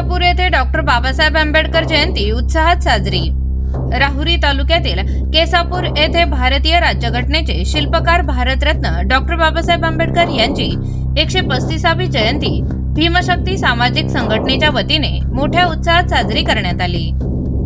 केसापूर येथे डॉक्टर बाबासाहेब आंबेडकर जयंती उत्साहात साजरी। राहुरी तालुक्यातील केसापूर येथे भारतीय राज्यघटनेचे शिल्पकार भारतरत्न डॉक्टर बाबासाहेब आंबेडकर यांची 135वी जयंती भीमशक्ती सामाजिक संघटनेच्या वतीने मोठ्या उत्साहात साजरी करण्यात आली।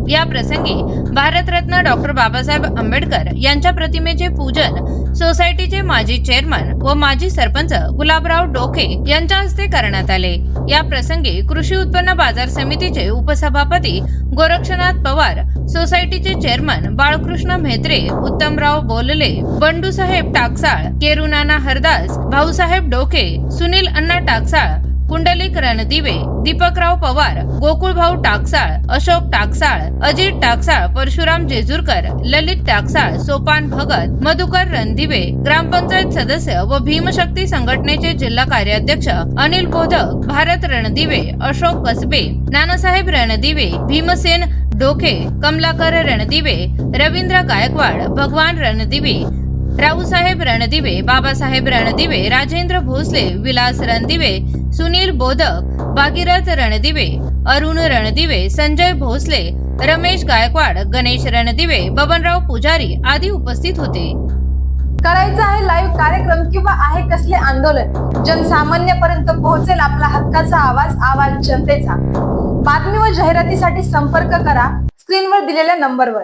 या प्रसंगी भारतरत्न डॉक्टर बाबासाहेब आंबेडकर यांच्या प्रतिमेचे पूजन सोसायटीचे माजी चेअरमन व माजी सरपंच गुलाबराव डोके यांच्या हस्ते करण्यात आले। या प्रसंगी कृषी उत्पन्न बाजार समितीचे उपसभापती गोरक्षनाथ पवार, सोसायटीचे चेअरमन बाळकृष्ण म्हेत्रे, उत्तमराव बोलले, बंडूसाहेब टाकसाळ, केरुनाना हरदास, भाऊसाहेब डोके, सुनील अण्णा टाकसाळ, कुंडलिक रणदिवे, दीपकराव पवार, गोकुळभाऊ टाकसाळ, अशोक टाकसाळ, अजित टाकसाळ, परशुराम जेजुरकर, ललित टाकसाळ, सोपान भगत, मधुकर रणदिवे, ग्रामपंचायत सदस्य व भीमशक्ती संघटनेचे जिल्हा कार्याध्यक्ष अनिल बोधक, भारत रणदिवे, अशोक कसबे, नानासाहेब रणदिवे, भीमसेन डोके, कमलाकर रणदिवे, रवींद्र गायकवाड, भगवान रणदिवे, रावसाहेब रणदिवे, बाबासाहेब रणदिवे, राजेंद्र भोसले, विलास रणदिवे, सुनील बोधक, भागीरथ रणदिवे, अरुण रणदिवे, संजय भोसले, रमेश गायकवाड, गणेश रणदिवे, बबनराव पुजारी आदी उपस्थित होते। करायचं आहे लाईव्ह कार्यक्रम किंवा आहे कसले आंदोलन, जनसामान्यपर्यंत पोहोचेल आपला हक्काचा आवाज जनतेचा। बातमी व जाहिरातीसाठी संपर्क करा स्क्रीनवर दिलेल्या नंबरवर।